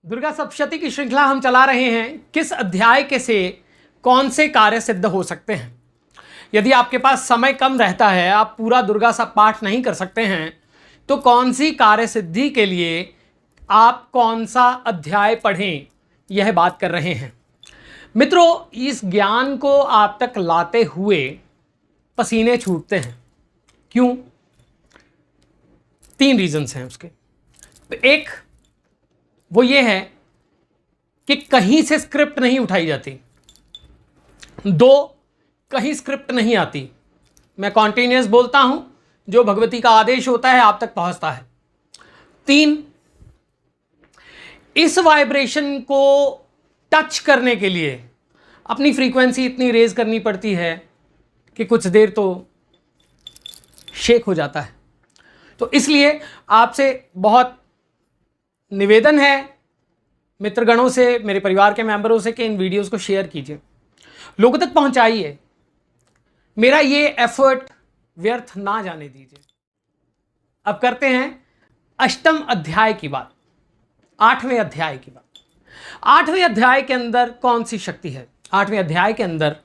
दुर्गा सप्तशती की श्रृंखला हम चला रहे हैं। किस अध्याय के से कौन से कार्य सिद्ध हो सकते हैं। यदि आपके पास समय कम रहता है, आप पूरा दुर्गा सब पाठ नहीं कर सकते हैं, तो कौन सी कार्य सिद्धि के लिए आप कौन सा अध्याय पढ़ें, यह बात कर रहे हैं। मित्रों, इस ज्ञान को आप तक लाते हुए पसीने छूटते हैं। क्यों? 3 रीजंस हैं उसके। एक वो ये है कि कहीं से स्क्रिप्ट नहीं उठाई जाती। 2, कहीं स्क्रिप्ट नहीं आती। मैं कॉन्टिन्यूअस बोलता हूं, जो भगवती का आदेश होता है आप तक पहुंचता है। 3, इस वाइब्रेशन को टच करने के लिए अपनी फ्रीक्वेंसी इतनी रेज करनी पड़ती है कि कुछ देर तो शेक हो जाता है। तो इसलिए आपसे बहुत निवेदन है मित्रगणों से, मेरे परिवार के मेंबरों से, कि इन वीडियोस को शेयर कीजिए, लोगों तक पहुंचाइए। मेरा ये एफर्ट व्यर्थ ना जाने दीजिए। अब करते हैं 8वें अध्याय की बात। 8वें अध्याय की बात। 8वें अध्याय के अंदर कौन सी शक्ति है? 8वें अध्याय के अंदर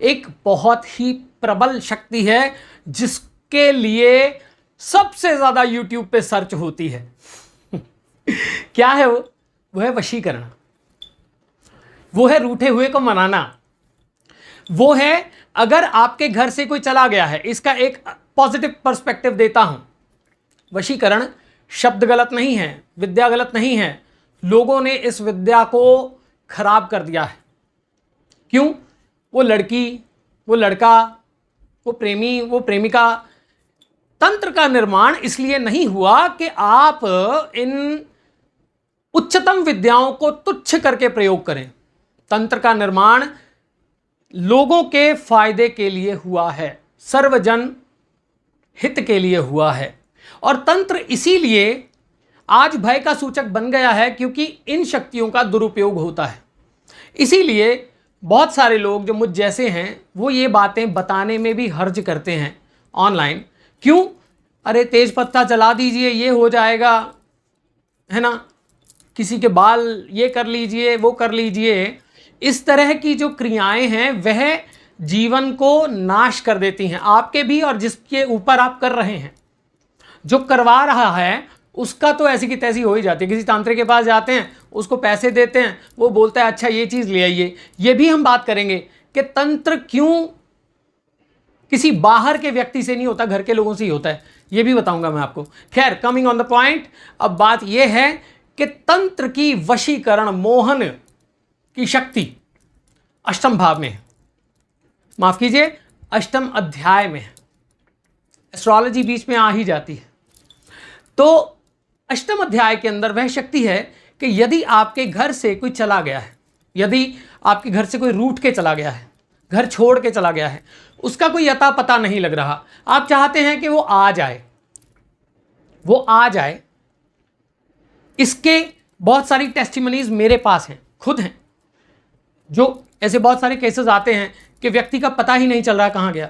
एक बहुत ही प्रबल शक्ति है जिसके लिए सबसे ज्यादा YouTube पे सर्च होती है। क्या है वो? वो है वशीकरण। वो है रूठे हुए को मनाना। वो है अगर आपके घर से कोई चला गया है। इसका एक पॉजिटिव पर्सपेक्टिव देता हूं। वशीकरण शब्द गलत नहीं है, विद्या गलत नहीं है। लोगों ने इस विद्या को खराब कर दिया है। क्यों? वो लड़की, वो लड़का, वो प्रेमी, वो प्रेमिका, तंत्र का निर्माण इसलिए नहीं हुआ कि आप इन उच्चतम विद्याओं को तुच्छ करके प्रयोग करें। तंत्र का निर्माण लोगों के फायदे के लिए हुआ है, सर्वजन हित के लिए हुआ है। और तंत्र इसीलिए आज भय का सूचक बन गया है क्योंकि इन शक्तियों का दुरुपयोग होता है। इसीलिए बहुत सारे लोग जो मुझ जैसे हैं वो ये बातें बताने में भी हर्ज करते हैं ऑनलाइन। क्यों? अरे तेज पत्ता चला दीजिए, ये हो जाएगा, है ना, किसी के बाल ये कर लीजिए, वो कर लीजिए। इस तरह की जो क्रियाएं हैं वह जीवन को नाश कर देती हैं, आपके भी और जिसके ऊपर आप कर रहे हैं। जो करवा रहा है उसका तो ऐसी की तैसी हो ही जाती है। किसी तांत्रिक के पास जाते हैं, उसको पैसे देते हैं, वो बोलता है अच्छा ये चीज़ ले आइए। ये भी हम बात करेंगे कि तंत्र क्यों किसी बाहर के व्यक्ति से नहीं होता, घर के लोगों से ही होता है। ये भी बताऊंगा मैं आपको। खैर, कमिंग ऑन द पॉइंट, अब बात यह है कि तंत्र की वशीकरण, मोहन की शक्ति 8वें भाव में है। माफ कीजिए, 8वें अध्याय में है। एस्ट्रोलॉजी बीच में आ ही जाती है। तो 8वें अध्याय के अंदर वह शक्ति है कि यदि आपके घर से कोई चला गया है, यदि आपके घर से कोई रूठ के चला गया है, घर छोड़ के चला गया है, उसका कोई अता पता नहीं लग रहा, आप चाहते हैं कि वो आ जाए, वो आ जाए। इसके बहुत सारी टेस्टिमनीज मेरे पास हैं, खुद हैं, जो ऐसे बहुत सारे केसेस आते हैं कि व्यक्ति का पता ही नहीं चल रहा कहाँ गया।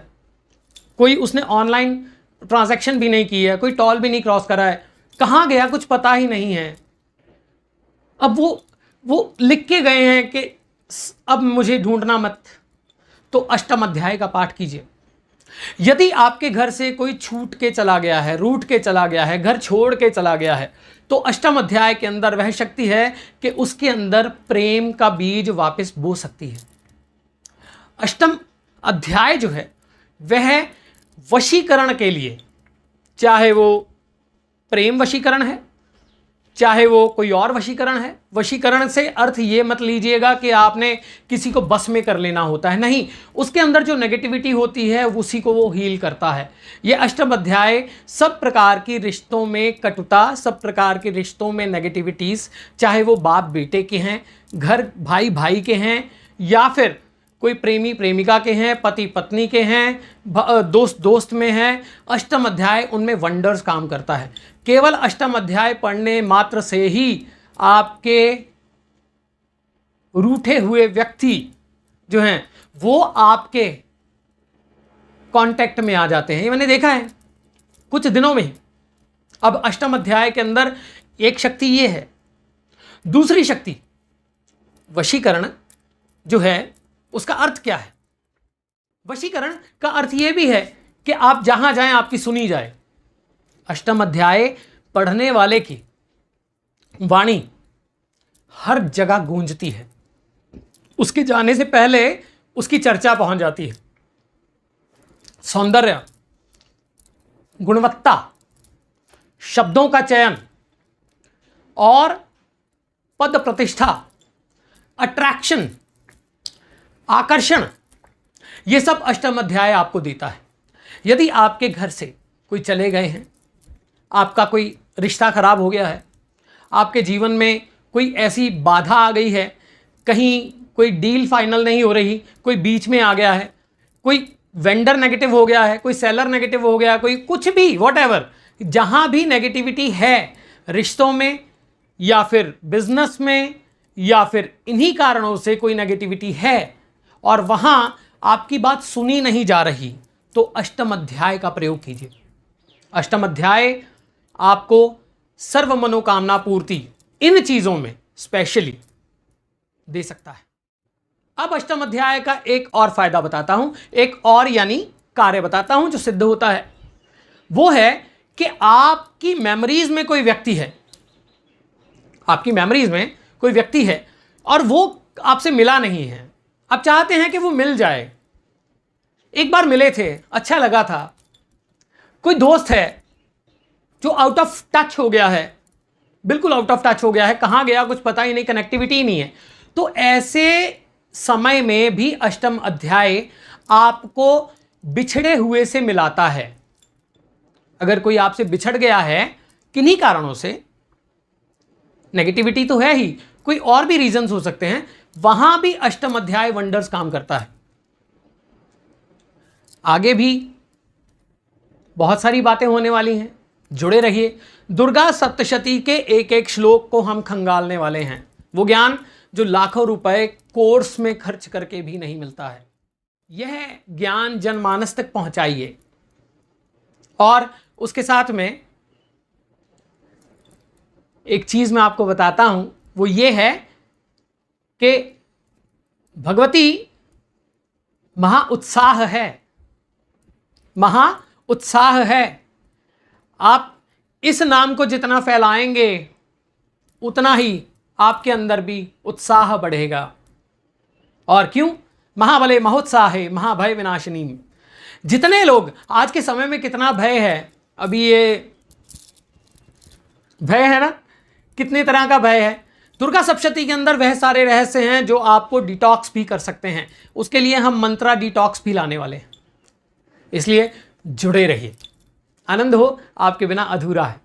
कोई उसने ऑनलाइन ट्रांजैक्शन भी नहीं की है, कोई टॉल भी नहीं क्रॉस करा है, कहाँ गया कुछ पता ही नहीं है। अब वो लिख के गए हैं कि अब मुझे ढूंढना मत। तो 8वें अध्याय का पाठ कीजिए। यदि आपके घर से कोई छूट के चला गया है, रूठ के चला गया है, घर छोड़ के चला गया है, तो 8वें अध्याय के अंदर वह शक्ति है कि उसके अंदर प्रेम का बीज वापस बो सकती है। 8वें अध्याय जो है वह वशीकरण के लिए, चाहे वो प्रेम वशीकरण है, चाहे वो कोई और वशीकरण है। वशीकरण से अर्थ ये मत लीजिएगा कि आपने किसी को बस में कर लेना होता है, नहीं। उसके अंदर जो नेगेटिविटी होती है उसी को वो हील करता है। ये 8वें अध्याय सब प्रकार की रिश्तों में कटुता, सब प्रकार के रिश्तों में नेगेटिविटीज़, चाहे वो बाप बेटे के हैं, घर भाई भाई के हैं, या फिर कोई प्रेमी प्रेमिका के हैं, पति पत्नी के हैं, दोस्त दोस्त में हैं, 8वें अध्याय उनमें वंडर्स काम करता है। केवल 8वें अध्याय पढ़ने मात्र से ही आपके रूठे हुए व्यक्ति जो हैं वो आपके कांटेक्ट में आ जाते हैं। ये मैंने देखा है कुछ दिनों में। अब 8वें अध्याय के अंदर एक शक्ति ये है दूसरी शक्ति वशीकरण जो है, उसका अर्थ क्या है? वशीकरण का अर्थ यह भी है कि आप जहां जाएं आपकी सुनी जाए। अष्टम अध्याय पढ़ने वाले की वाणी हर जगह गूंजती है, उसके जाने से पहले उसकी चर्चा पहुंच जाती है। सौंदर्य, गुणवत्ता, शब्दों का चयन और पद प्रतिष्ठा, अट्रैक्शन, आकर्षण, यह सब अष्टम अध्याय आपको देता है। यदि आपके घर से कोई चले गए हैं, आपका कोई रिश्ता खराब हो गया है, आपके जीवन में कोई ऐसी बाधा आ गई है, कहीं कोई डील फाइनल नहीं हो रही, कोई बीच में आ गया है, कोई वेंडर नेगेटिव हो गया है, कोई सेलर नेगेटिव हो गया, कोई कुछ भी, व्हाटएवर, जहां भी नेगेटिविटी है रिश्तों में या फिर बिजनेस में या फिर इन्हीं कारणों से कोई नेगेटिविटी है और वहां आपकी बात सुनी नहीं जा रही, तो अष्टम अध्याय का प्रयोग कीजिए। अष्टम अध्याय आपको सर्व मनोकामना पूर्ति इन चीजों में स्पेशली दे सकता है। अब अष्टम अध्याय का एक और फायदा बताता हूं, एक और यानी कार्य बताता हूं जो सिद्ध होता है। वो है कि आपकी मेमोरीज में कोई व्यक्ति है, आपकी मेमोरीज में कोई व्यक्ति है और वो आपसे मिला नहीं है, आप चाहते हैं कि वो मिल जाए। एक बार मिले थे, अच्छा लगा था। कोई दोस्त है जो आउट ऑफ टच हो गया है, बिल्कुल आउट ऑफ टच हो गया है, कहां गया कुछ पता ही नहीं, कनेक्टिविटी ही नहीं है। तो ऐसे समय में भी अष्टम अध्याय आपको बिछड़े हुए से मिलाता है। अगर कोई आपसे बिछड़ गया है किन्हीं कारणों से, नेगेटिविटी तो है ही, कोई और भी रीजंस हो सकते हैं, वहां भी अष्टम अध्याय वंडर्स काम करता है। आगे भी बहुत सारी बातें होने वाली हैं, जुड़े रहिए। दुर्गा सप्तशती के एक एक श्लोक को हम खंगालने वाले हैं, वो ज्ञान जो लाखों रुपए कोर्स में खर्च करके भी नहीं मिलता है। यह ज्ञान जनमानस तक पहुंचाइए। और उसके साथ में एक चीज मैं आपको बताता हूं, वो ये है कि भगवती महा उत्साह है, महा उत्साह है। आप इस नाम को जितना फैलाएंगे उतना ही आपके अंदर भी उत्साह बढ़ेगा। और क्यों? महाबले महोत्साहे महाभय विनाशिनी। जितने लोग आज के समय में, कितना भय है, अभी ये भय है ना, कितने तरह का भय है। दुर्गा सप्तशती के अंदर वह सारे रहस्य हैं जो आपको डिटॉक्स भी कर सकते हैं। उसके लिए हम मंत्रा डिटॉक्स भी लाने वाले हैं, इसलिए जुड़े रहिए। आनंद हो आपके बिना अधूरा है।